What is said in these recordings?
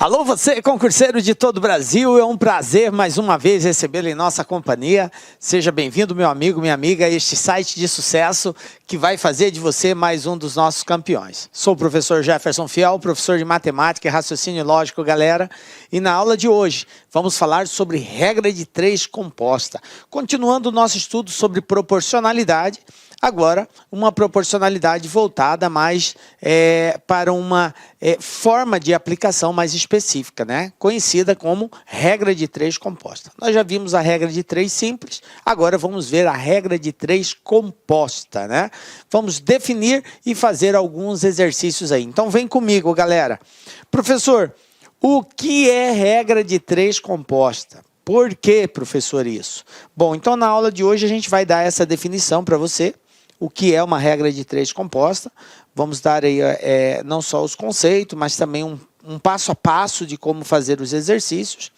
Alô, você, concurseiro de todo o Brasil, é um prazer mais uma vez recebê-lo em nossa companhia. Seja bem-vindo, meu amigo, minha amiga, a este site de sucesso que vai fazer de você mais um dos nossos campeões. Sou o professor Jefferson Fiel, professor de matemática e raciocínio lógico, galera, e na aula de hoje vamos falar sobre regra de 3 composta. Continuando o nosso estudo sobre proporcionalidade, agora uma proporcionalidade voltada mais para uma forma de aplicação mais específica, né? Conhecida como regra de 3 composta. Nós já vimos a regra de 3 simples, agora vamos ver a regra de 3 composta, né? Vamos definir e fazer alguns exercícios aí. Então vem comigo, galera. Professor, o que é regra de 3 composta? Por que, professor, isso? Bom, então na aula de hoje a gente vai dar essa definição para você. O que é uma regra de 3 composta. Vamos dar aí não só os conceitos, mas também um passo a passo de como fazer os exercícios.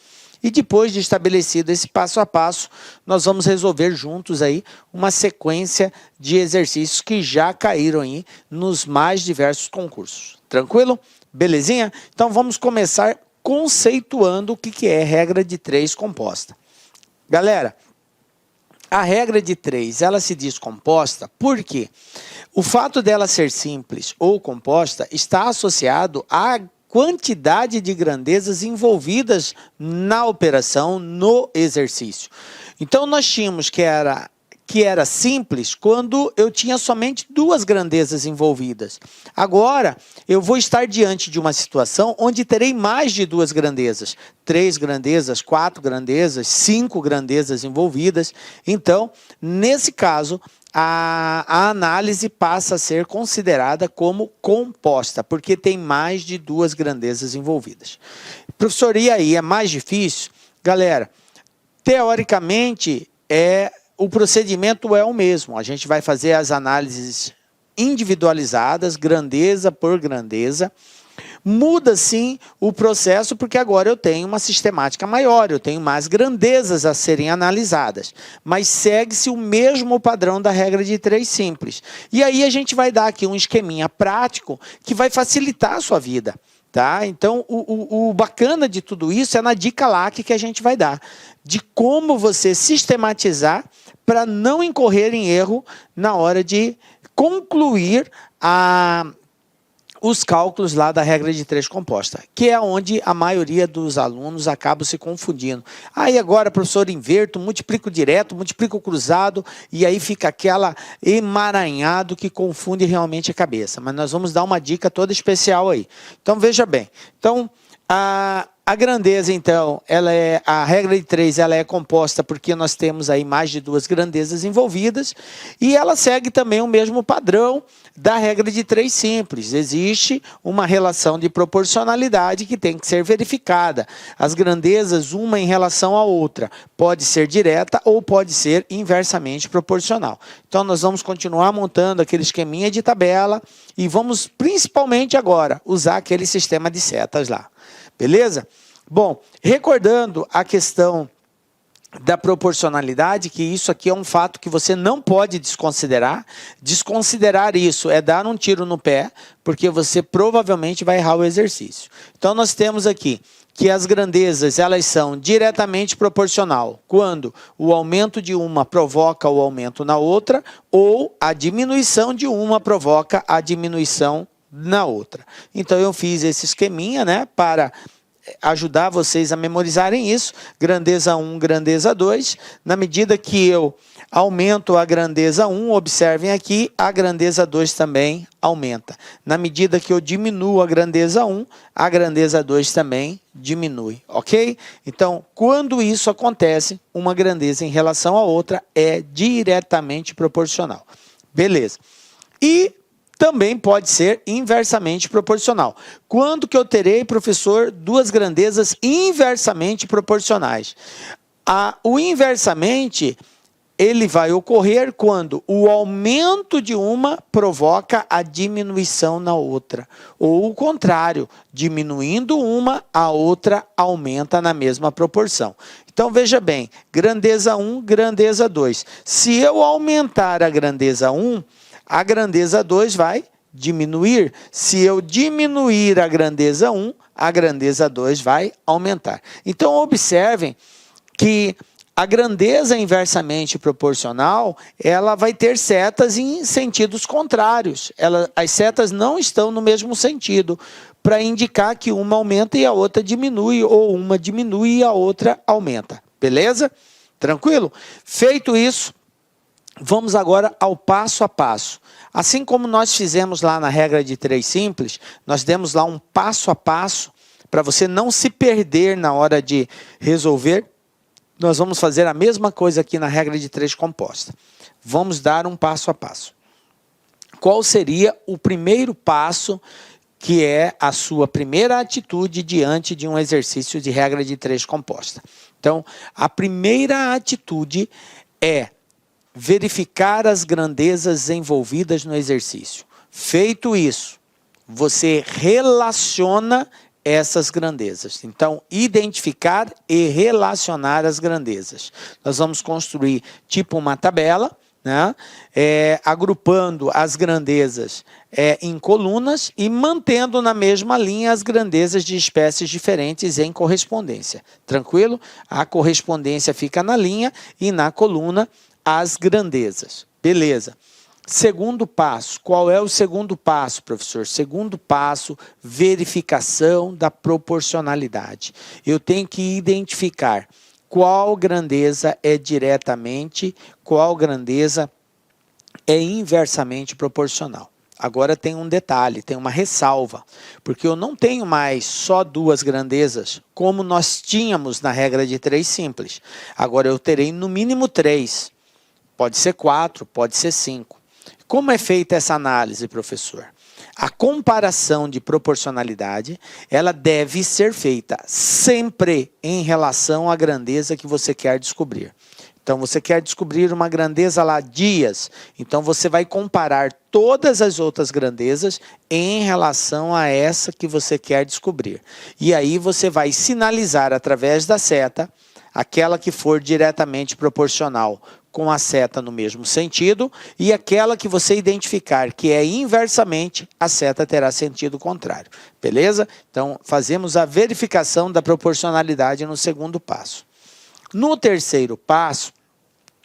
E depois de estabelecido esse passo a passo, nós vamos resolver juntos aí uma sequência de exercícios que já caíram aí nos mais diversos concursos. Tranquilo? Belezinha? Então vamos começar conceituando o que é regra de 3 composta. Galera, a regra de 3, ela se diz composta porque o fato dela ser simples ou composta está associado à quantidade de grandezas envolvidas na operação, no exercício. Então, nós tínhamos que era simples quando eu tinha somente 2 grandezas envolvidas. Agora, eu vou estar diante de uma situação onde terei mais de 2 grandezas. 3 grandezas, 4 grandezas, 5 grandezas envolvidas. Então, nesse caso, a análise passa a ser considerada como composta, porque tem mais de 2 grandezas envolvidas. Professor, e aí, é mais difícil? Galera, teoricamente, o procedimento é o mesmo. A gente vai fazer as análises individualizadas, grandeza por grandeza. Muda sim o processo, porque agora eu tenho uma sistemática maior, eu tenho mais grandezas a serem analisadas. Mas segue-se o mesmo padrão da regra de 3 simples. E aí a gente vai dar aqui um esqueminha prático que vai facilitar a sua vida. Tá? Então, o bacana de tudo isso é na dica LAC que a gente vai dar, de como você sistematizar para não incorrer em erro na hora de concluir os cálculos lá da regra de 3 composta, que é onde a maioria dos alunos acabam se confundindo. Aí agora, professor, inverto, multiplico direto, multiplico cruzado, e aí fica aquela emaranhado que confunde realmente a cabeça. Mas nós vamos dar uma dica toda especial aí. Então, veja bem. Então, a grandeza, então, a regra de 3, ela é composta porque nós temos aí mais de 2 grandezas envolvidas, e ela segue também o mesmo padrão da regra de 3 simples. Existe uma relação de proporcionalidade que tem que ser verificada. As grandezas, uma em relação à outra, pode ser direta ou pode ser inversamente proporcional. Então, nós vamos continuar montando aquele esqueminha de tabela e vamos, principalmente agora, usar aquele sistema de setas lá. Beleza? Bom, recordando a questão da proporcionalidade, que isso aqui é um fato que você não pode desconsiderar. Desconsiderar isso é dar um tiro no pé, porque você provavelmente vai errar o exercício. Então, nós temos aqui que as grandezas, elas são diretamente proporcional, quando o aumento de uma provoca o aumento na outra, ou a diminuição de uma provoca a diminuição na outra. Então, eu fiz esse esqueminha, né, para ajudar vocês a memorizarem isso. Grandeza 1, grandeza 2. Na medida que eu aumento a grandeza 1, observem aqui, a grandeza 2 também aumenta. Na medida que eu diminuo a grandeza 1, a grandeza 2 também diminui, ok? Então, quando isso acontece, uma grandeza em relação à outra é diretamente proporcional. Beleza. E também pode ser inversamente proporcional. Quando que eu terei, professor, 2 grandezas inversamente proporcionais? O inversamente, ele vai ocorrer quando o aumento de uma provoca a diminuição na outra. Ou o contrário, diminuindo uma, a outra aumenta na mesma proporção. Então, veja bem, grandeza 1, grandeza 2. Se eu aumentar a grandeza 1, a grandeza 2 vai diminuir? Se eu diminuir a grandeza 1, a grandeza 2 vai aumentar. Então, observem que a grandeza inversamente proporcional, ela vai ter setas em sentidos contrários. As setas não estão no mesmo sentido, para indicar que uma aumenta e a outra diminui, ou uma diminui e a outra aumenta. Beleza? Tranquilo? Feito isso, vamos agora ao passo a passo. Assim como nós fizemos lá na regra de 3 simples, nós demos lá um passo a passo, para você não se perder na hora de resolver. Nós vamos fazer a mesma coisa aqui na regra de 3 composta. Vamos dar um passo a passo. Qual seria o primeiro passo, que é a sua primeira atitude diante de um exercício de regra de 3 composta? Então, a primeira atitude é verificar as grandezas envolvidas no exercício. Feito isso, você relaciona essas grandezas. Então, identificar e relacionar as grandezas. Nós vamos construir tipo uma tabela, né? Agrupando as grandezas em colunas e mantendo na mesma linha as grandezas de espécies diferentes em correspondência. Tranquilo? A correspondência fica na linha e na coluna as grandezas. Beleza. Segundo passo. Qual é o segundo passo, professor? Segundo passo, verificação da proporcionalidade. Eu tenho que identificar qual grandeza é diretamente, qual grandeza é inversamente proporcional. Agora tem um detalhe, tem uma ressalva, porque eu não tenho mais só 2 grandezas, como nós tínhamos na regra de 3 simples. Agora eu terei no mínimo 3. Pode ser 4, pode ser 5. Como é feita essa análise, professor? A comparação de proporcionalidade, ela deve ser feita sempre em relação à grandeza que você quer descobrir. Então, você quer descobrir uma grandeza lá, dias. Então, você vai comparar todas as outras grandezas em relação a essa que você quer descobrir. E aí, você vai sinalizar através da seta aquela que for diretamente proporcional com a seta no mesmo sentido, e aquela que você identificar que é inversamente, a seta terá sentido contrário. Beleza? Então, fazemos a verificação da proporcionalidade no segundo passo. No terceiro passo,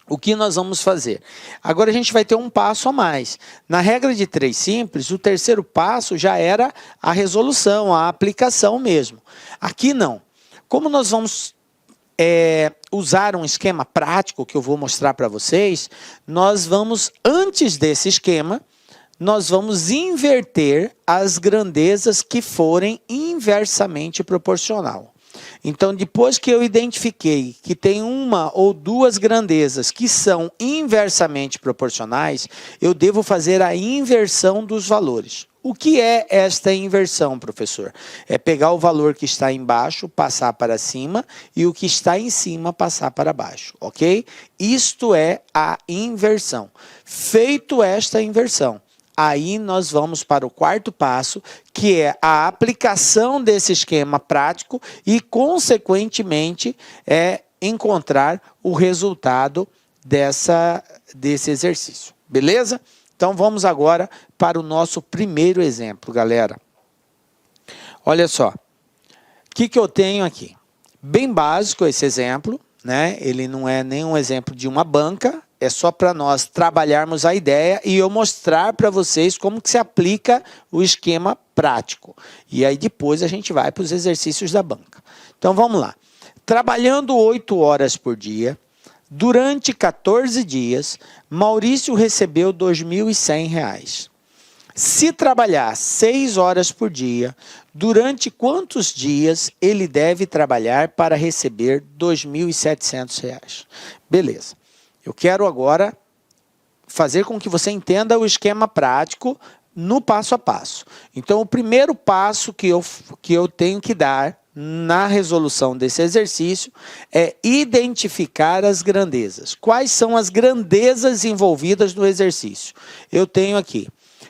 o que nós vamos fazer? Agora a gente vai ter um passo a mais. Na regra de 3 simples, o terceiro passo já era a resolução, a aplicação mesmo. Aqui não. Como nós vamos usar um esquema prático que eu vou mostrar para vocês, nós vamos, antes desse esquema, nós vamos inverter as grandezas que forem inversamente proporcional. Então, depois que eu identifiquei que tem 1 ou 2 grandezas que são inversamente proporcionais, eu devo fazer a inversão dos valores. O que é esta inversão, professor? É pegar o valor que está embaixo, passar para cima, e o que está em cima, passar para baixo, ok? Isto é a inversão. Feito esta inversão, aí nós vamos para o quarto passo, que é a aplicação desse esquema prático e, consequentemente, encontrar o resultado desse exercício. Beleza? Então, vamos agora para o nosso primeiro exemplo, galera. Olha só. O que eu tenho aqui? Bem básico esse exemplo, né? Ele não é nenhum exemplo de uma banca, é só para nós trabalharmos a ideia e eu mostrar para vocês como que se aplica o esquema prático. E aí depois a gente vai para os exercícios da banca. Então, vamos lá. Trabalhando 8 horas por dia, durante 14 dias, Maurício recebeu R$ 2.100. Se trabalhar 6 horas por dia, durante quantos dias ele deve trabalhar para receber R$ 2.700? Beleza. Eu quero agora fazer com que você entenda o esquema prático no passo a passo. Então, o primeiro passo que eu tenho que dar na resolução desse exercício é identificar as grandezas. Quais são as grandezas envolvidas no exercício? Eu tenho aqui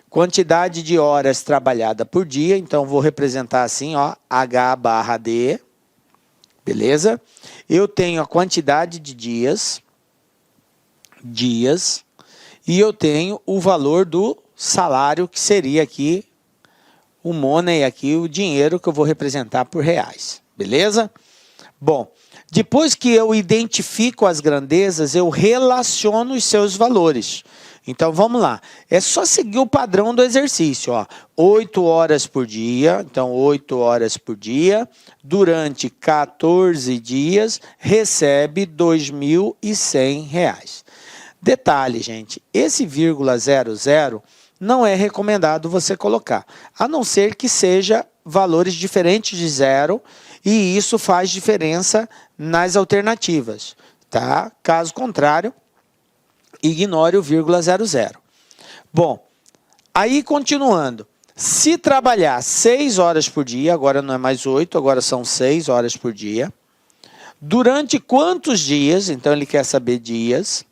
quantidade de horas trabalhada por dia, então vou representar assim, ó, H/D, beleza? Eu tenho a quantidade de dias, e eu tenho o valor do salário, que seria aqui o money, aqui o dinheiro que eu vou representar por reais, beleza? Bom, depois que eu identifico as grandezas, eu relaciono os seus valores. Então, vamos lá. É só seguir o padrão do exercício, ó. 8 horas por dia, então 8 horas por dia, durante 14 dias, recebe R$ 2.100. Detalhe, gente, esse vírgula 00 não é recomendado você colocar, a não ser que seja valores diferentes de zero, e isso faz diferença nas alternativas, tá? Caso contrário, ignore o vírgula 00. Bom, aí continuando, se trabalhar 6 horas por dia, agora não é mais 8, agora são 6 horas por dia, durante quantos dias, então ele quer saber dias,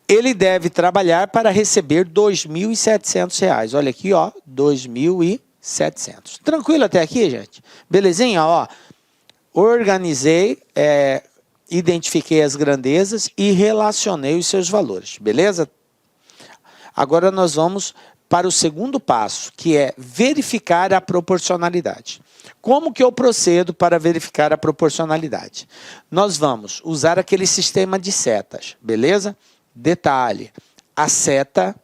ele deve trabalhar para receber R$ 2.700. Olha aqui, ó, 2.700. Tranquilo até aqui, gente? Belezinha? Ó, organizei, identifiquei as grandezas e relacionei os seus valores, beleza? Agora nós vamos para o segundo passo, que é verificar a proporcionalidade. Como que eu procedo para verificar a proporcionalidade? Nós vamos usar aquele sistema de setas, beleza? Detalhe, a seta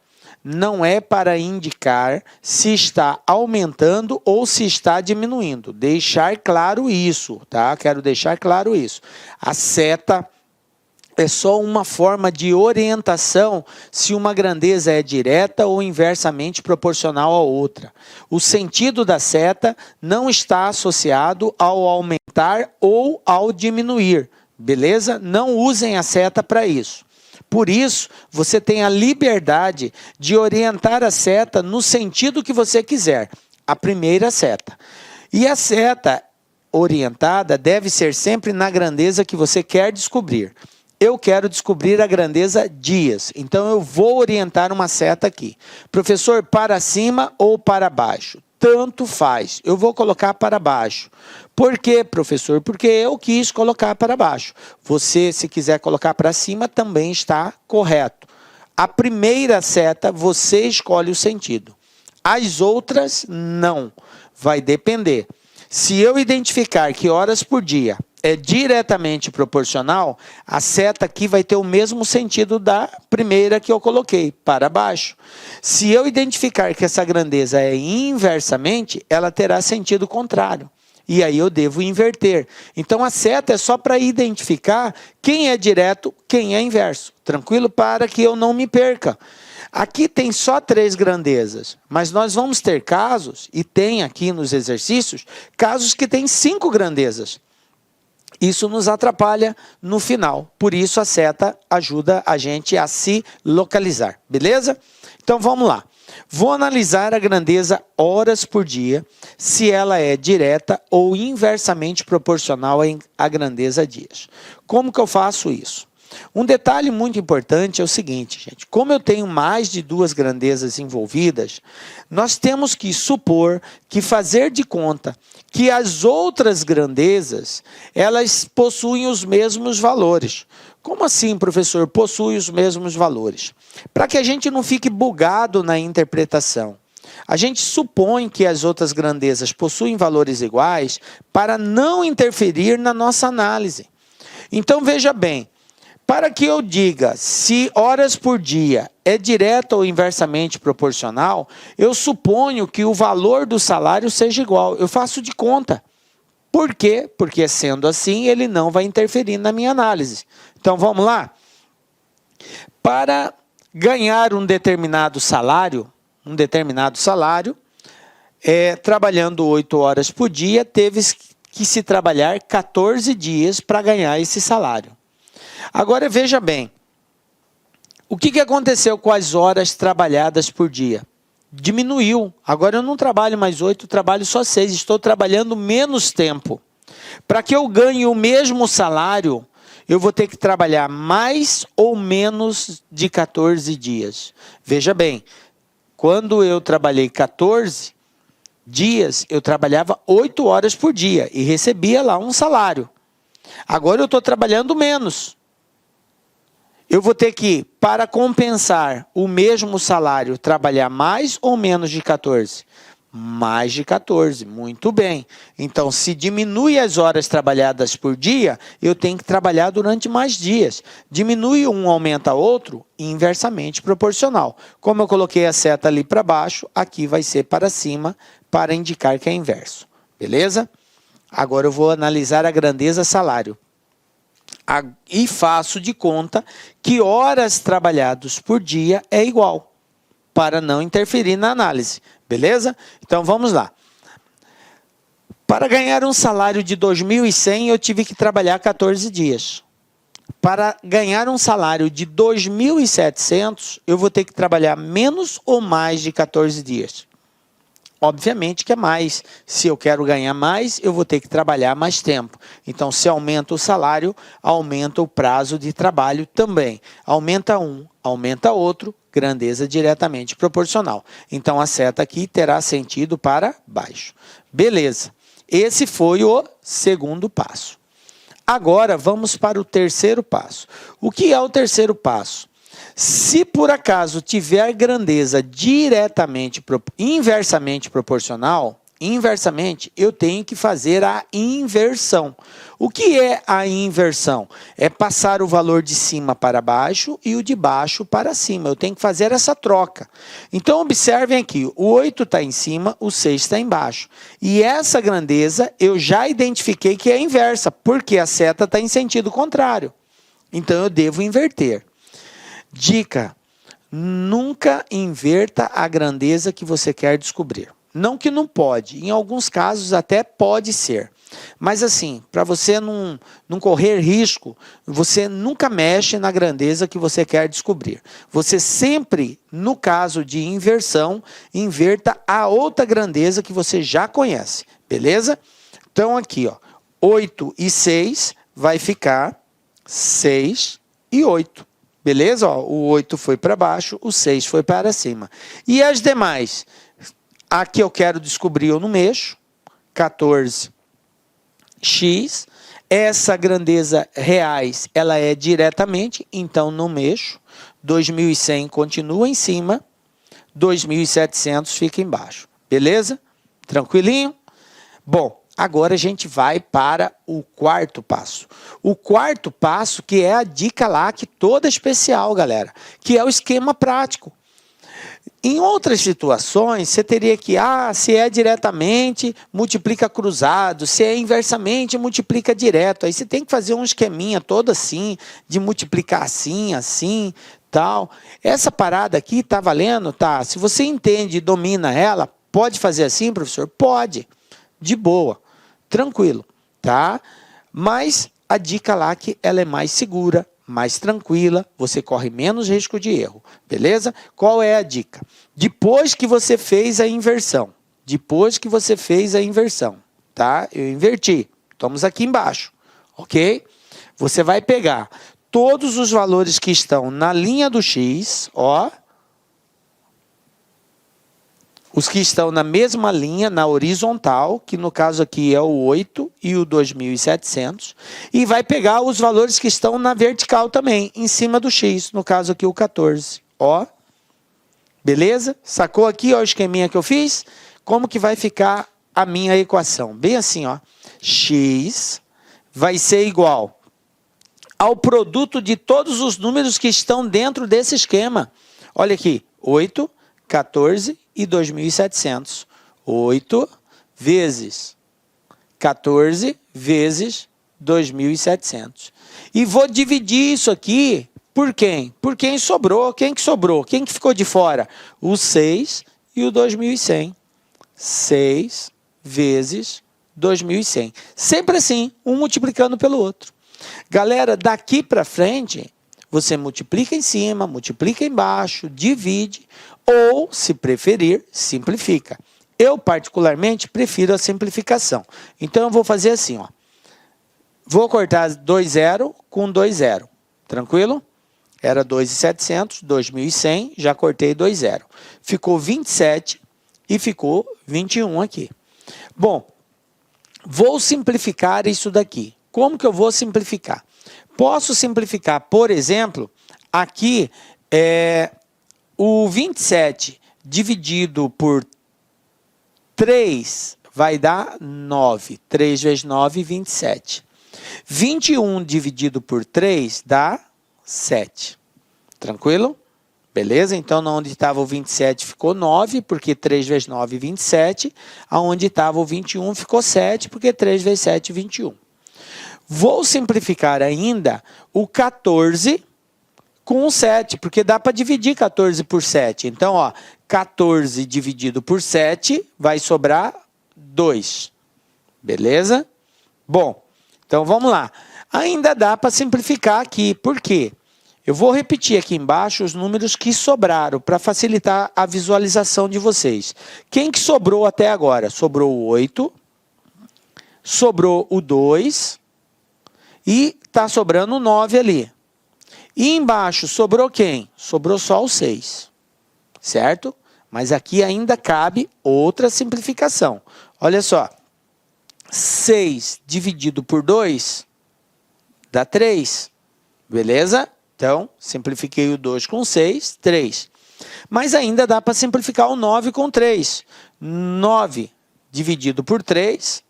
não é para indicar se está aumentando ou se está diminuindo. Deixar claro isso, tá? Quero deixar claro isso. A seta é só uma forma de orientação se uma grandeza é direta ou inversamente proporcional à outra. O sentido da seta não está associado ao aumentar ou ao diminuir, beleza? Não usem a seta para isso. Por isso, você tem a liberdade de orientar a seta no sentido que você quiser. A primeira seta. E a seta orientada deve ser sempre na grandeza que você quer descobrir. Eu quero descobrir a grandeza dias. Então, eu vou orientar uma seta aqui. Professor, para cima ou para baixo? Tanto faz. Eu vou colocar para baixo. Por quê, professor? Porque eu quis colocar para baixo. Você, se quiser colocar para cima, também está correto. A primeira seta, você escolhe o sentido. As outras, não. Vai depender. Se eu identificar que horas por dia é diretamente proporcional, a seta aqui vai ter o mesmo sentido da primeira que eu coloquei, para baixo. Se eu identificar que essa grandeza é inversamente, ela terá sentido contrário. E aí eu devo inverter. Então a seta é só para identificar quem é direto, quem é inverso. Tranquilo? Para que eu não me perca. Aqui tem só 3 grandezas, mas nós vamos ter casos, e tem aqui nos exercícios, casos que tem 5 grandezas. Isso nos atrapalha no final. Por isso a seta ajuda a gente a se localizar. Beleza? Então vamos lá. Vou analisar a grandeza horas por dia, se ela é direta ou inversamente proporcional à grandeza dias. Como que eu faço isso? Um detalhe muito importante é o seguinte, gente. Como eu tenho mais de 2 grandezas envolvidas, nós temos que supor que fazer de conta que as outras grandezas, elas possuem os mesmos valores. Como assim, professor? Possui os mesmos valores. Para que a gente não fique bugado na interpretação. A gente supõe que as outras grandezas possuem valores iguais para não interferir na nossa análise. Então, veja bem, para que eu diga se horas por dia é direta ou inversamente proporcional, eu suponho que o valor do salário seja igual. Eu faço de conta. Por quê? Porque sendo assim, ele não vai interferir na minha análise. Então, vamos lá? Para ganhar um determinado salário, trabalhando 8 horas por dia, teve que se trabalhar 14 dias para ganhar esse salário. Agora, veja bem, o que aconteceu com as horas trabalhadas por dia? Diminuiu. Agora eu não trabalho mais 8, trabalho só 6. Estou trabalhando menos tempo. Para que eu ganhe o mesmo salário, eu vou ter que trabalhar mais ou menos de 14 dias. Veja bem, quando eu trabalhei 14 dias, eu trabalhava 8 horas por dia e recebia lá um salário. Agora eu estou trabalhando menos. Eu vou ter que, para compensar o mesmo salário, trabalhar mais ou menos de 14? Mais de 14, muito bem. Então, se diminui as horas trabalhadas por dia, eu tenho que trabalhar durante mais dias. Diminui um, aumenta outro, inversamente proporcional. Como eu coloquei a seta ali para baixo, aqui vai ser para cima, para indicar que é inverso. Beleza? Agora eu vou analisar a grandeza salário. E faço de conta que horas trabalhadas por dia é igual, para não interferir na análise, beleza? Então vamos lá. Para ganhar um salário de 2.100, eu tive que trabalhar 14 dias. Para ganhar um salário de 2.700, eu vou ter que trabalhar menos ou mais de 14 dias. Obviamente que é mais. Se eu quero ganhar mais, eu vou ter que trabalhar mais tempo. Então, se aumenta o salário, aumenta o prazo de trabalho também. Aumenta um, aumenta outro, grandeza diretamente proporcional. Então, a seta aqui terá sentido para baixo. Beleza. Esse foi o segundo passo. Agora, vamos para o terceiro passo. O que é o terceiro passo? Se por acaso tiver grandeza inversamente proporcional, eu tenho que fazer a inversão. O que é a inversão? É passar o valor de cima para baixo e o de baixo para cima. Eu tenho que fazer essa troca. Então, observem aqui, o 8 está em cima, o 6 está embaixo. E essa grandeza eu já identifiquei que é inversa, porque a seta está em sentido contrário. Então, eu devo inverter. Dica: nunca inverta a grandeza que você quer descobrir. Não que não pode, em alguns casos até pode ser. Mas assim, para você não correr risco, você nunca mexe na grandeza que você quer descobrir. Você sempre, no caso de inversão, inverta a outra grandeza que você já conhece. Beleza? Então aqui, ó, 8 e 6 vai ficar 6 e 8. Beleza? Ó, o 8 foi para baixo, o 6 foi para cima. E as demais? Aqui eu quero descobrir, eu não mexo. 14x. Essa grandeza reais, ela é diretamente, então não mexo. 2.100 continua em cima. 2.700 fica embaixo. Beleza? Tranquilinho? Bom, agora a gente vai para o quarto passo. O quarto passo, que é a dica lá, que toda especial, galera, que é o esquema prático. Em outras situações, você teria que, se é diretamente, multiplica cruzado, se é inversamente, multiplica direto. Aí você tem que fazer um esqueminha todo assim, de multiplicar assim, assim, tal. Essa parada aqui tá valendo? Tá. Se você entende e domina ela, pode fazer assim, professor? Pode. De boa. Tranquilo, tá? Mas a dica lá que ela é mais segura, mais tranquila, você corre menos risco de erro, beleza? Qual é a dica? Depois que você fez a inversão, tá? Eu inverti, estamos aqui embaixo, ok? Você vai pegar todos os valores que estão na linha do X, ó, os que estão na mesma linha, na horizontal, que no caso aqui é o 8 e o 2.700, e vai pegar os valores que estão na vertical também, em cima do X, no caso aqui o 14. Ó, beleza? Sacou aqui ó, o esqueminha que eu fiz? Como que vai ficar a minha equação? Bem assim, ó, X vai ser igual ao produto de todos os números que estão dentro desse esquema. Olha aqui, 8, 14 e 2.700. 8 vezes 14 vezes 2.700. E vou dividir isso aqui por quem? Por quem sobrou. Quem que sobrou? Quem que ficou de fora? O 6 e o 2.100. 6 vezes 2.100. Sempre assim, um multiplicando pelo outro. Galera, daqui para frente, você multiplica em cima, multiplica embaixo, divide, ou, se preferir, simplifica. Eu, particularmente, prefiro a simplificação. Então, eu vou fazer assim, ó. Vou cortar 2 zero com 2 zero. Tranquilo? Era 2.700, 2.100, já cortei 2 zero. Ficou 27 e ficou 21 aqui. Bom, vou simplificar isso daqui. Como que eu vou simplificar? Posso simplificar, por exemplo, aqui, o 27 dividido por 3 vai dar 9. 3 vezes 9, 27. 21 dividido por 3 dá 7. Tranquilo? Beleza? Então, onde estava o 27 ficou 9, porque 3 vezes 9, 27. Aonde estava o 21 ficou 7, porque 3 vezes 7, 21. Vou simplificar ainda o 14 com o 7, porque dá para dividir 14 por 7. Então, ó, 14 dividido por 7 vai sobrar 2. Beleza? Bom, então vamos lá. Ainda dá para simplificar aqui. Por quê? Eu vou repetir aqui embaixo os números que sobraram para facilitar a visualização de vocês. Quem que sobrou até agora? Sobrou o 8, sobrou o 2 e está sobrando o 9 ali. E embaixo sobrou quem? Sobrou só o 6, certo? Mas aqui ainda cabe outra simplificação. Olha só, 6 dividido por 2 dá 3, beleza? Então, simplifiquei o 2 com 6, 3. Mas ainda dá para simplificar o 9 com 3. 9 dividido por 3,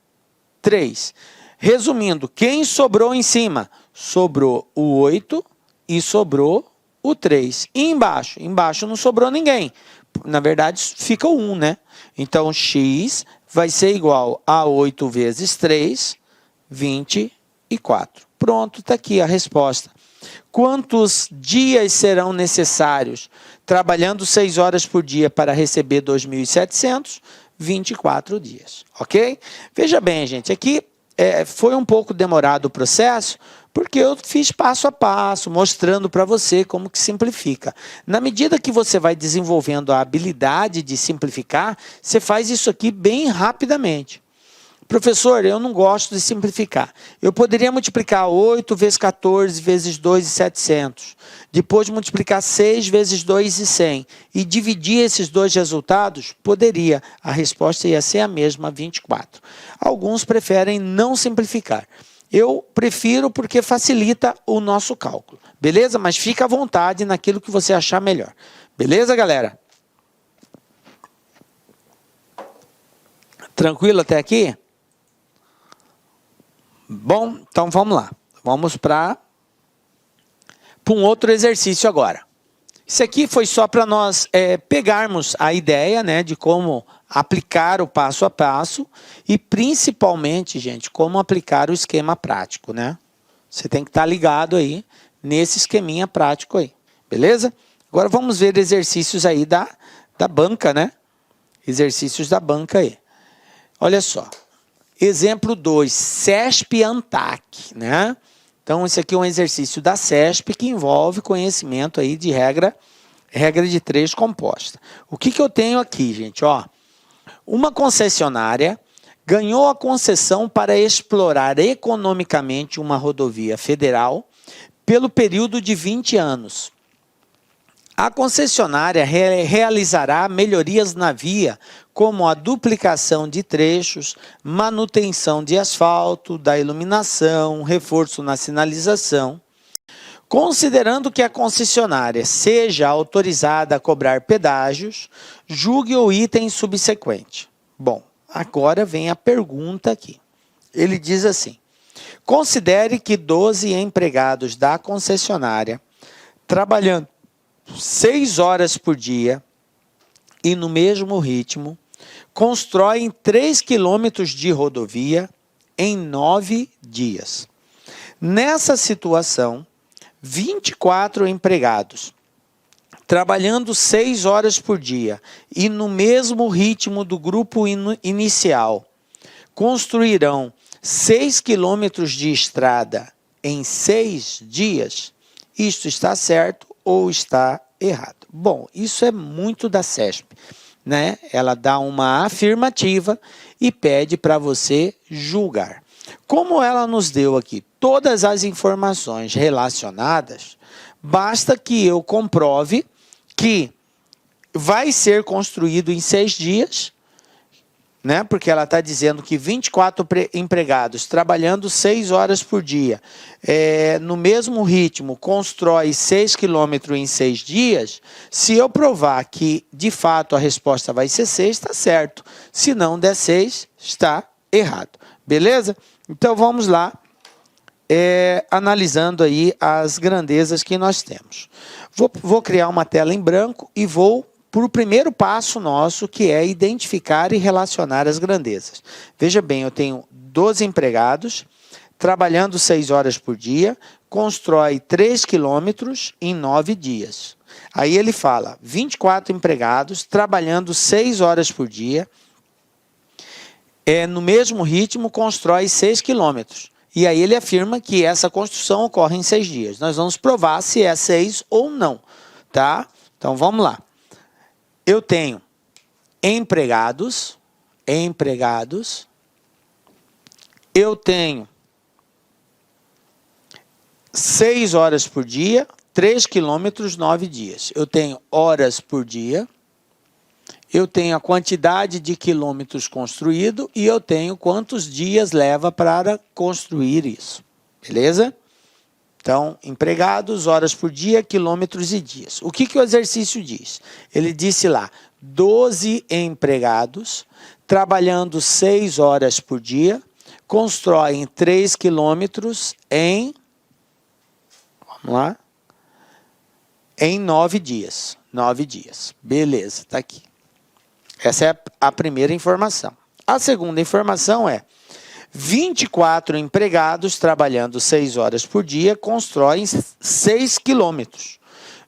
3. Resumindo, quem sobrou em cima? Sobrou o 8 e sobrou o 3. E embaixo? Embaixo não sobrou ninguém. Na verdade, fica o 1, né? Então, x vai ser igual a 8 vezes 3, 24. Pronto, está aqui a resposta. Quantos dias serão necessários trabalhando 6 horas por dia para receber 2.700? 24 dias, ok? Veja bem, gente, aqui foi um pouco demorado o processo, porque eu fiz passo a passo, mostrando para você como que simplifica. Na medida que você vai desenvolvendo a habilidade de simplificar, você faz isso aqui bem rapidamente. Professor, eu não gosto de simplificar. Eu poderia multiplicar 8 vezes 14 vezes 2 e 700. Depois multiplicar 6 vezes 2 e 100. E dividir esses dois resultados? Poderia. A resposta ia ser a mesma, 24. Alguns preferem não simplificar. Eu prefiro porque facilita o nosso cálculo. Beleza? Mas fica à vontade naquilo que você achar melhor. Beleza, galera? Tranquilo até aqui? Bom, então vamos lá. Vamos para um outro exercício agora. Isso aqui foi só para nós pegarmos a ideia, né, de como aplicar o passo a passo e principalmente, gente, como aplicar o esquema prático, né? Você tem que estar ligado aí nesse esqueminha prático aí, beleza? Agora vamos ver exercícios aí da banca, né? Exercícios da banca aí. Olha só. Exemplo 2, CESP-ANTAC, né? Então, esse aqui é um exercício da CESP que envolve conhecimento aí de regra de 3 composta. O que eu tenho aqui, gente? Ó, uma concessionária ganhou a concessão para explorar economicamente uma rodovia federal pelo período de 20 anos. A concessionária realizará melhorias na via, como a duplicação de trechos, manutenção de asfalto, da iluminação, reforço na sinalização. Considerando que a concessionária seja autorizada a cobrar pedágios, julgue o item subsequente. Bom, agora vem a pergunta aqui. Ele diz assim: considere que 12 empregados da concessionária, trabalhando 6 horas por dia e no mesmo ritmo, constroem 3 quilômetros de rodovia em 9 dias. Nessa situação, 24 empregados, trabalhando 6 horas por dia e no mesmo ritmo do grupo inicial, construirão 6 quilômetros de estrada em 6 dias. Isto está certo ou está errado? Bom, isso é muito da CESP, né? Ela dá uma afirmativa e pede para você julgar. Como ela nos deu aqui todas as informações relacionadas, basta que eu comprove que vai ser construído em 6 dias né? Porque ela está dizendo que 24 empregados trabalhando 6 horas por dia, no mesmo ritmo, constrói 6 quilômetros em 6 dias. Se eu provar que, de fato, a resposta vai ser 6, está certo. Se não der 6, está errado. Beleza? Então, vamos lá, analisando aí as grandezas que nós temos. Vou criar uma tela em branco e vou para o primeiro passo nosso, que é identificar e relacionar as grandezas. Veja bem, eu tenho 12 empregados, trabalhando 6 horas por dia, constrói 3 quilômetros em 9 dias. Aí ele fala, 24 empregados, trabalhando 6 horas por dia, no mesmo ritmo, constrói 6 quilômetros. E aí ele afirma que essa construção ocorre em 6 dias. Nós vamos provar se é 6 ou não, tá? Então, vamos lá. Eu tenho empregados, eu tenho 6 horas por dia, 3 quilômetros, 9 dias. Eu tenho horas por dia, eu tenho a quantidade de quilômetros construído e eu tenho quantos dias leva para construir isso, beleza? Então, empregados, horas por dia, quilômetros e dias. O que o exercício diz? Ele disse lá, 12 empregados, trabalhando 6 horas por dia, constroem 3 quilômetros em, vamos lá, em 9 dias. 9 dias. Beleza, está aqui. Essa é a primeira informação. A segunda informação é, 24 empregados trabalhando 6 horas por dia constroem 6 quilômetros.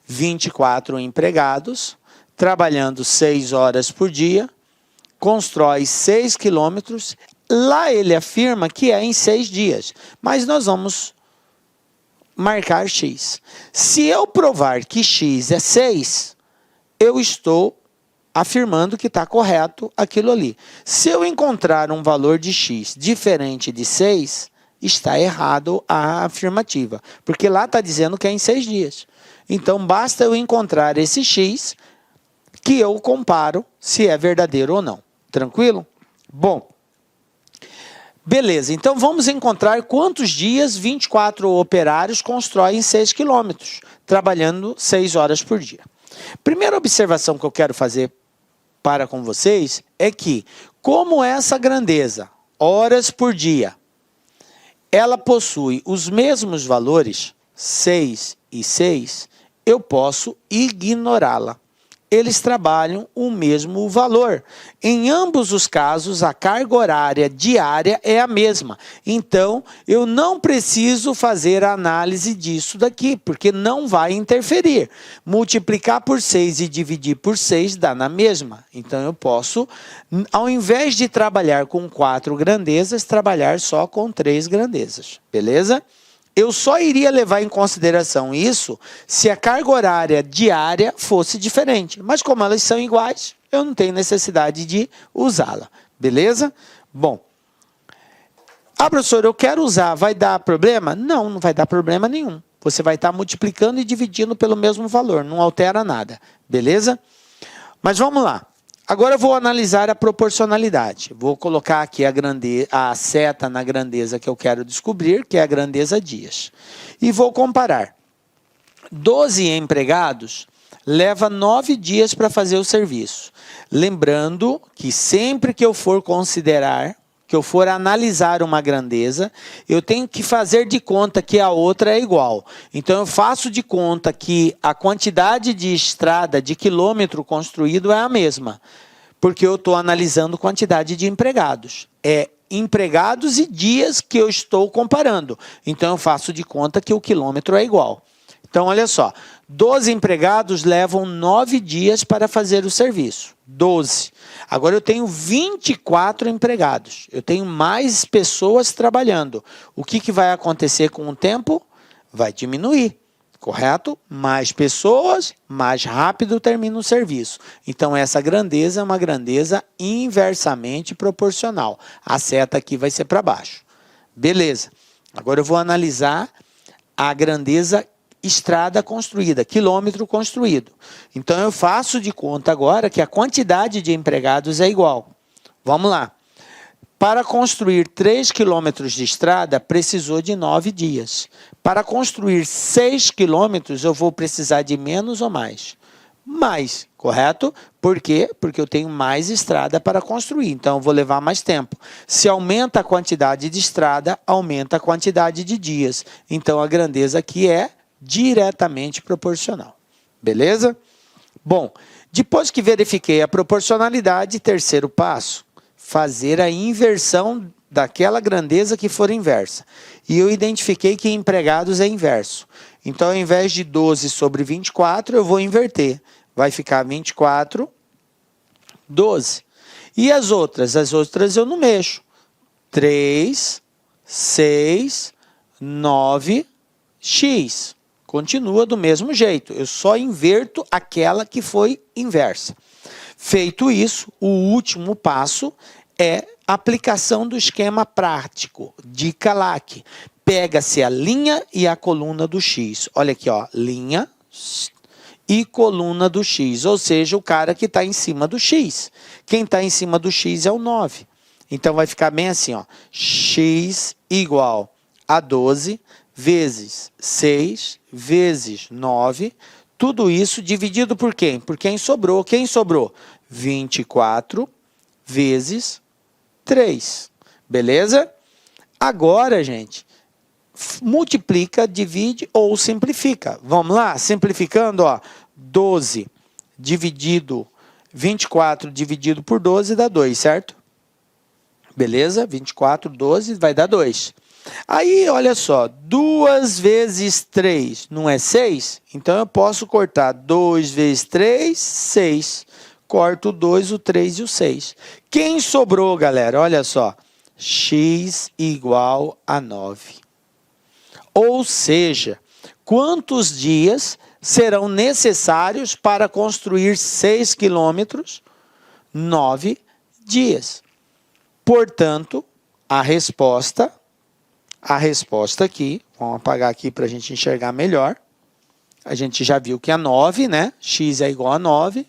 24 empregados trabalhando 6 horas por dia constrói 6 quilômetros. Lá ele afirma que é em 6 dias, mas nós vamos marcar X. Se eu provar que X é 6, eu estou afirmando que está correto aquilo ali. Se eu encontrar um valor de X diferente de 6, está errado a afirmativa, porque lá está dizendo que é em 6 dias. Então, basta eu encontrar esse X que eu comparo se é verdadeiro ou não. Tranquilo? Bom, beleza. Então, vamos encontrar quantos dias 24 operários constroem 6 quilômetros, trabalhando 6 horas por dia. Primeira observação que eu quero fazer para com vocês é que, como essa grandeza, horas por dia, ela possui os mesmos valores, 6 e 6, eu posso ignorá-la. Eles trabalham o mesmo valor. Em ambos os casos, a carga horária diária é a mesma. Então, eu não preciso fazer a análise disso daqui, porque não vai interferir. Multiplicar por 6 e dividir por 6 dá na mesma. Então, eu posso, ao invés de trabalhar com 4 grandezas, trabalhar só com 3 grandezas. Beleza? Eu só iria levar em consideração isso se a carga horária diária fosse diferente. Mas como elas são iguais, eu não tenho necessidade de usá-la. Beleza? Bom. Ah, professor, eu quero usar. Vai dar problema? Não, não vai dar problema nenhum. Você vai estar multiplicando e dividindo pelo mesmo valor. Não altera nada. Beleza? Mas vamos lá. Agora eu vou analisar a proporcionalidade. Vou colocar aqui a seta na grandeza que eu quero descobrir, que é a grandeza dias. E vou comparar. 12 empregados leva 9 dias para fazer o serviço. Lembrando que sempre que eu for considerar, que eu for analisar uma grandeza, eu tenho que fazer de conta que a outra é igual. Então, eu faço de conta que a quantidade de estrada, de quilômetro construído é a mesma, porque eu estou analisando quantidade de empregados. É empregados e dias que eu estou comparando. Então, eu faço de conta que o quilômetro é igual. Então, olha só, 12 empregados levam 9 dias para fazer o serviço. 12. Agora eu tenho 24 empregados. Eu tenho mais pessoas trabalhando. O que vai acontecer com o tempo? Vai diminuir, correto? Mais pessoas, mais rápido termina o serviço. Então, essa grandeza é uma grandeza inversamente proporcional. A seta aqui vai ser para baixo. Beleza. Agora eu vou analisar a grandeza estrada construída, quilômetro construído. Então, eu faço de conta agora que a quantidade de empregados é igual. Vamos lá. Para construir 3 quilômetros de estrada, precisou de 9 dias. Para construir 6 quilômetros, eu vou precisar de menos ou mais? Mais, correto? Por quê? Porque eu tenho mais estrada para construir, então eu vou levar mais tempo. Se aumenta a quantidade de estrada, aumenta a quantidade de dias. Então a grandeza aqui é diretamente proporcional. Beleza? Bom, depois que verifiquei a proporcionalidade, terceiro passo, fazer a inversão daquela grandeza que for inversa. E eu identifiquei que empregados é inverso. Então, ao invés de 12 sobre 24, eu vou inverter. Vai ficar 24, 12. E as outras? As outras eu não mexo. 3, 6, 9, x. Continua do mesmo jeito. Eu só inverto aquela que foi inversa. Feito isso, o último passo é a aplicação do esquema prático. Dica LAC. Pega-se a linha e a coluna do x. Olha aqui, ó, linha e coluna do x, ou seja, o cara que está em cima do x. Quem está em cima do x é o 9. Então, vai ficar bem assim, ó, x igual a 12 vezes 6 vezes 9, tudo isso dividido por quem? Por quem sobrou. Quem sobrou? 24 vezes 3. Beleza? Agora, gente, multiplica, divide ou simplifica. Vamos lá? Simplificando, ó, 12 dividido 24 dividido por 12 dá 2, certo? Beleza? 24, 12 vai dar 2. Aí, olha só, 2 vezes 3 não é 6? Então, eu posso cortar 2 vezes 3, 6. Corto o 2, o 3 e o 6. Quem sobrou, galera? Olha só, x igual a 9. Ou seja, quantos dias serão necessários para construir 6 quilômetros? 9 dias. Portanto, a resposta aqui, vamos apagar aqui para a gente enxergar melhor. A gente já viu que é 9, né? X é igual a 9.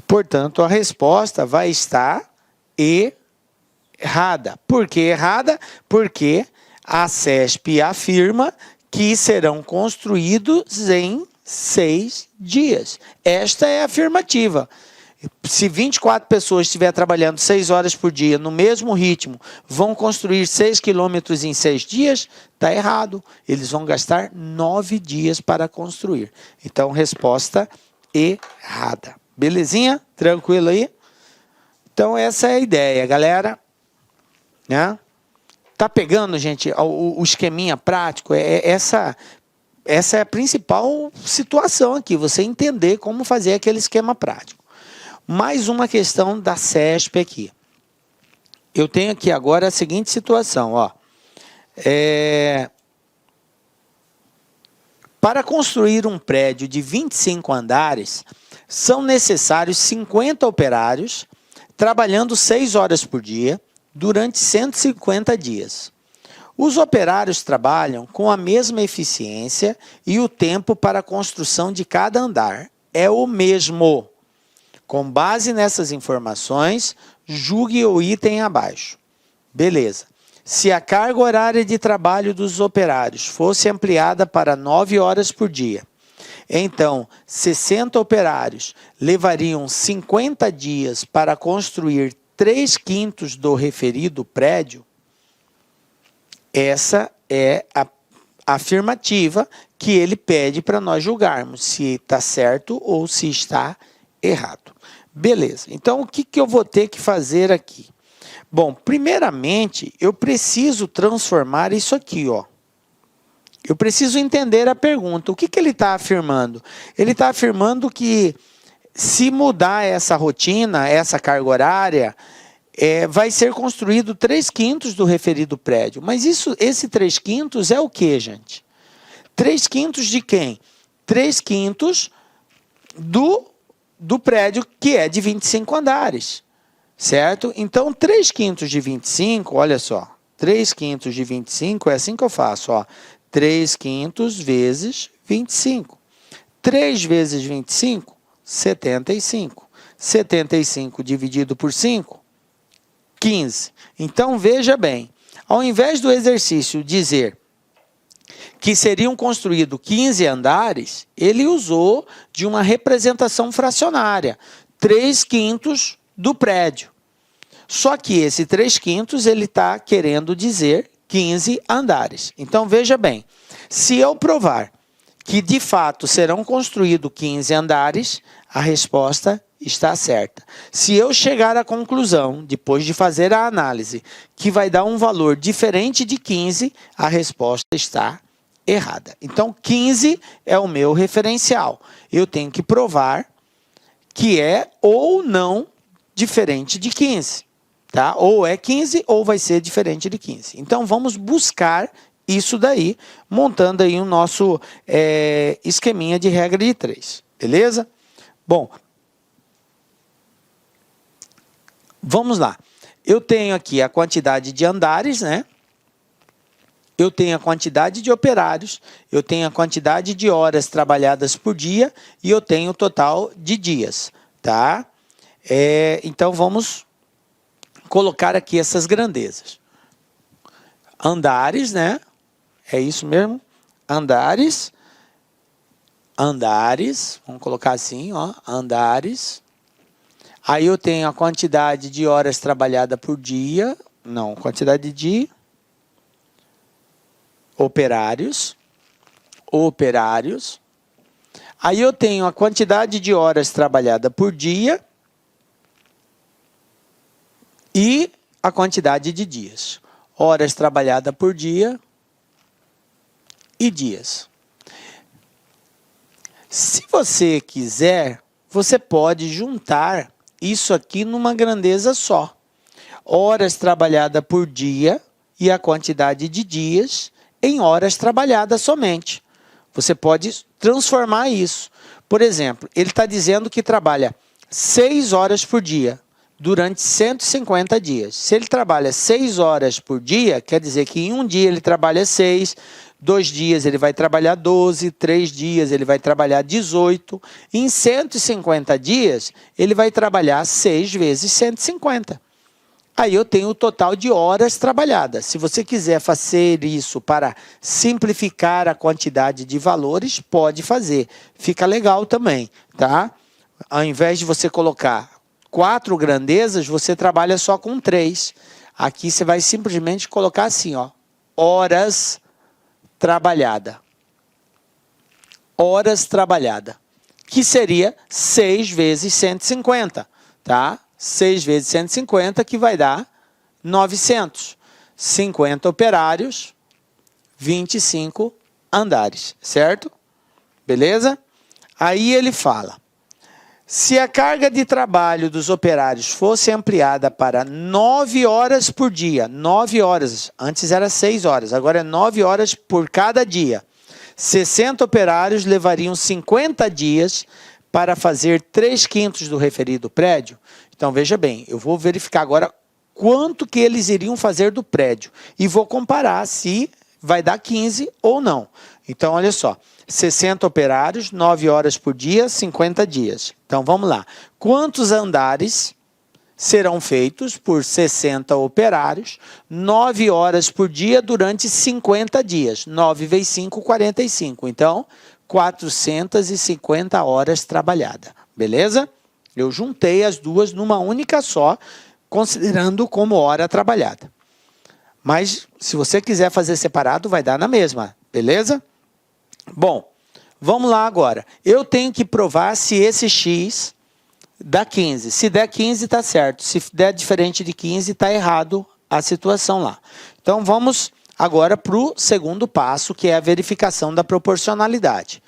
Portanto, a resposta vai estar errada. Por que errada? Porque a CESP afirma que serão construídos em 6 dias. Esta é a afirmativa. Se 24 pessoas estiverem trabalhando 6 horas por dia, no mesmo ritmo, vão construir 6 quilômetros em 6 dias, está errado. Eles vão gastar 9 dias para construir. Então, resposta errada. Belezinha? Tranquilo aí? Então, essa é a ideia, galera. Né? Tá pegando, gente, o esqueminha prático? Essa é a principal situação aqui, você entender como fazer aquele esquema prático. Mais uma questão da CESP aqui. Eu tenho aqui agora a seguinte situação, ó. Para construir um prédio de 25 andares, são necessários 50 operários, trabalhando 6 horas por dia, durante 150 dias. Os operários trabalham com a mesma eficiência e o tempo para a construção de cada andar é o mesmo. Com base nessas informações, julgue o item abaixo. Beleza. Se a carga horária de trabalho dos operários fosse ampliada para 9 horas por dia, então 60 operários levariam 50 dias para construir 3/5 do referido prédio. Essa é a afirmativa que ele pede para nós julgarmos se está certo ou se está errado. Beleza, então o que eu vou ter que fazer aqui? Bom, primeiramente, eu preciso transformar isso aqui, ó. Eu preciso entender a pergunta. O que ele está afirmando? Ele está afirmando que se mudar essa rotina, essa carga horária, vai ser construído 3/5 do referido prédio. Mas esse 3/5 é o que, gente? 3/5 de quem? 3/5 do prédio que é de 25 andares, certo? Então, 3/5 de 25, olha só, 3/5 de 25 é assim que eu faço, ó, 3/5 vezes 25. 3 vezes 25, 75. 75 dividido por 5, 15. Então, veja bem, ao invés do exercício dizer que seriam construídos 15 andares, ele usou de uma representação fracionária, 3/5 do prédio. Só que esse 3/5 ele está querendo dizer 15 andares. Então, veja bem, se eu provar que de fato serão construídos 15 andares, a resposta está certa. Se eu chegar à conclusão, depois de fazer a análise, que vai dar um valor diferente de 15, a resposta está errada. Então, 15 é o meu referencial. Eu tenho que provar que é ou não diferente de 15. Tá? Ou é 15 ou vai ser diferente de 15. Então, vamos buscar isso daí, montando aí o nosso esqueminha de regra de 3. Beleza? Bom, vamos lá. Eu tenho aqui a quantidade de andares, né? Eu tenho a quantidade de operários, eu tenho a quantidade de horas trabalhadas por dia e eu tenho o total de dias, tá? Então, vamos colocar aqui essas grandezas. Andares, né? É isso mesmo? Andares. Andares. Vamos colocar assim, ó. Andares. Aí eu tenho a quantidade de horas trabalhadas por dia. Não, quantidade de operários. Operários. Aí eu tenho a quantidade de horas trabalhadas por dia. E a quantidade de dias. Horas trabalhadas por dia e dias. Se você quiser, você pode juntar isso aqui numa grandeza só. Horas trabalhadas por dia e a quantidade de dias em horas trabalhadas somente. Você pode transformar isso. Por exemplo, ele está dizendo que trabalha 6 horas por dia durante 150 dias. Se ele trabalha 6 horas por dia, quer dizer que em um dia ele trabalha 6, 2 dias ele vai trabalhar 12, 3 dias ele vai trabalhar 18. Em 150 dias, ele vai trabalhar 6 vezes 150. Aí eu tenho o total de horas trabalhadas. Se você quiser fazer isso para simplificar a quantidade de valores, pode fazer. Fica legal também, tá? Ao invés de você colocar 4 grandezas, você trabalha só com 3. Aqui você vai simplesmente colocar assim, ó, horas trabalhada. Horas trabalhada, que seria 6 vezes 150, tá? 6 vezes 150, que vai dar 900. 50 operários, 25 andares, certo? Beleza? Aí ele fala: se a carga de trabalho dos operários fosse ampliada para 9 horas por dia, 9 horas, antes era 6 horas, agora é 9 horas por cada dia, 60 operários levariam 50 dias para fazer 3/5 do referido prédio. Então, veja bem, eu vou verificar agora quanto que eles iriam fazer do prédio e vou comparar se vai dar 15 ou não. Então, olha só, 60 operários, 9 horas por dia, 50 dias. Então, vamos lá. Quantos andares serão feitos por 60 operários, 9 horas por dia durante 50 dias? 9 vezes 5, 45. Então, 450 horas trabalhadas. Beleza? Eu juntei as duas numa única só, considerando como hora trabalhada. Mas, se você quiser fazer separado, vai dar na mesma. Beleza? Bom, vamos lá agora. Eu tenho que provar se esse x dá 15. Se der 15, está certo. Se der diferente de 15, está errado a situação lá. Então, vamos agora para o segundo passo, que é a verificação da proporcionalidade.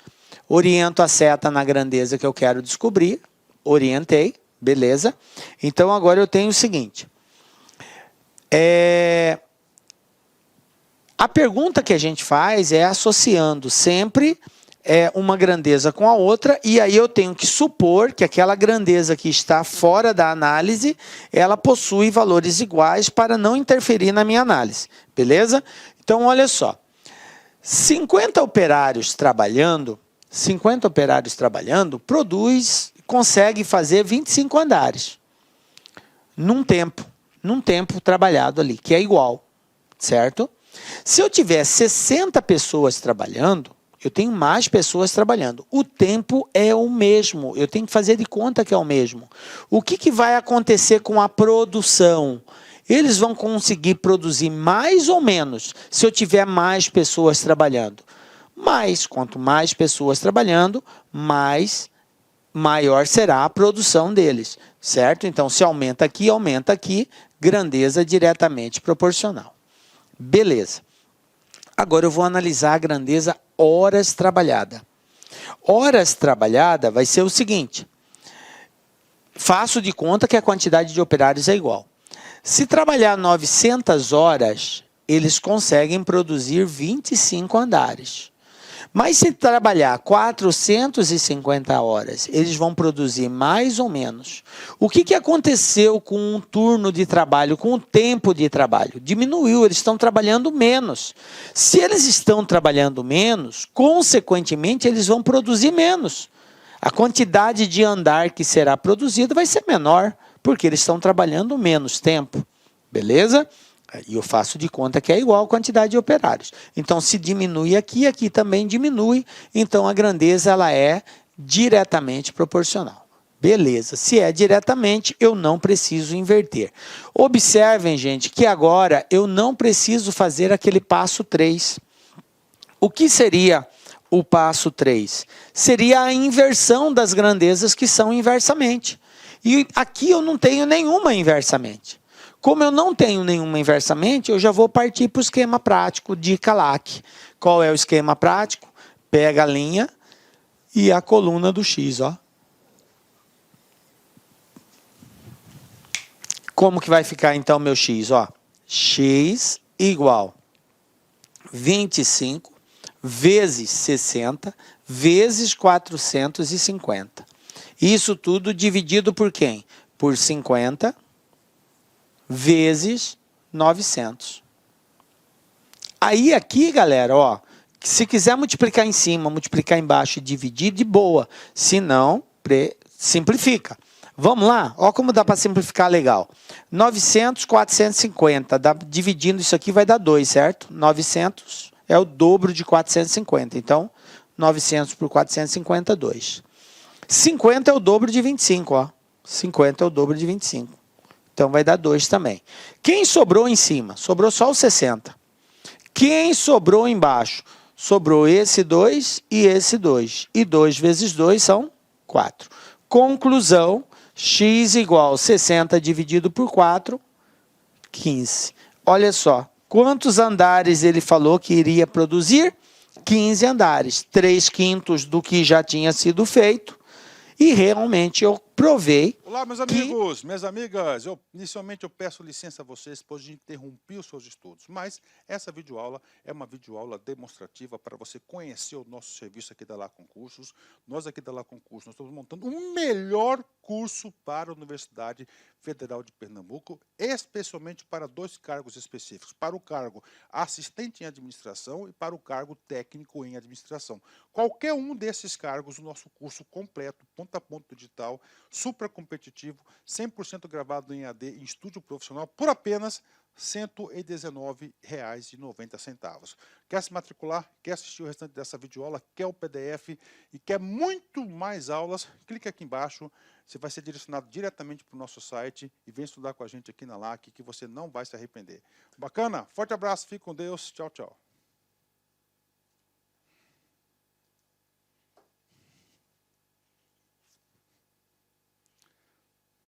Oriento a seta na grandeza que eu quero descobrir. Orientei, beleza. Então, agora eu tenho o seguinte. A pergunta que a gente faz é associando sempre uma grandeza com a outra, e aí eu tenho que supor que aquela grandeza que está fora da análise, ela possui valores iguais para não interferir na minha análise, beleza? Então, olha só, 50 operários trabalhando 50 operários trabalhando, consegue fazer 25 andares num tempo trabalhado ali, que é igual, certo? Se eu tiver 60 pessoas trabalhando, eu tenho mais pessoas trabalhando. O tempo é o mesmo, eu tenho que fazer de conta que é o mesmo. O que vai acontecer com a produção? Eles vão conseguir produzir mais ou menos se eu tiver mais pessoas trabalhando. Mas, quanto mais pessoas trabalhando, maior será a produção deles, certo? Então, se aumenta aqui, grandeza diretamente proporcional. Beleza. Agora eu vou analisar a grandeza horas trabalhada. Horas trabalhada vai ser o seguinte. Faço de conta que a quantidade de operários é igual. Se trabalhar 900 horas, eles conseguem produzir 25 andares. Mas se trabalhar 450 horas, eles vão produzir mais ou menos. O que aconteceu com o turno de trabalho, com o tempo de trabalho? Diminuiu, eles estão trabalhando menos. Se eles estão trabalhando menos, consequentemente, eles vão produzir menos. A quantidade de andar que será produzida vai ser menor, porque eles estão trabalhando menos tempo. Beleza? E eu faço de conta que é igual a quantidade de operários. Então, se diminui aqui, aqui também diminui. Então, a grandeza ela é diretamente proporcional. Beleza. Se é diretamente, eu não preciso inverter. Observem, gente, que agora eu não preciso fazer aquele passo 3. O que seria o passo 3? Seria a inversão das grandezas que são inversamente. E aqui eu não tenho nenhuma inversamente. Como eu não tenho nenhuma inversamente, eu já vou partir para o esquema prático de Calac. Qual é o esquema prático? Pega a linha e a coluna do x. Ó. Como que vai ficar então meu x? Ó, x igual 25 vezes 60 vezes 450. Isso tudo dividido por quem? Por 50 vezes 900. Aí aqui, galera, ó, se quiser multiplicar em cima, multiplicar embaixo e dividir, de boa. Se não, simplifica. Vamos lá? Ó como dá para simplificar legal. 900, 450. Dividindo isso aqui vai dar 2, certo? 900 é o dobro de 450. Então, 900 por 450, 2. 50 é o dobro de 25, ó. 50 é o dobro de 25. Então, vai dar 2 também. Quem sobrou em cima? Sobrou só o 60. Quem sobrou embaixo? Sobrou esse 2 e esse 2. E 2 vezes 2 são 4. Conclusão, x igual 60 dividido por 4, 15. Olha só, quantos andares ele falou que iria produzir? 15 andares. 3/5 do que já tinha sido feito. E realmente eu provei. Olá, meus amigos, minhas amigas. Inicialmente eu peço licença a vocês, pois interrompi os seus estudos. Mas essa videoaula é uma videoaula demonstrativa para você conhecer o nosso serviço aqui da La Concursos. Nós aqui da La Concursos, nós estamos montando um melhor curso para a Universidade Federal de Pernambuco, especialmente para 2 cargos específicos, para o cargo assistente em administração e para o cargo técnico em administração. Qualquer um desses cargos, o nosso curso completo, ponta a ponta digital, super competitivo, 100% gravado em AD, em estúdio profissional, por apenas R$ 119,90. Quer se matricular? Quer assistir o restante dessa videoaula? Quer o PDF e quer muito mais aulas? Clique aqui embaixo, você vai ser direcionado diretamente para o nosso site e vem estudar com a gente aqui na LAC, que você não vai se arrepender. Bacana? Forte abraço, fique com Deus, tchau, tchau.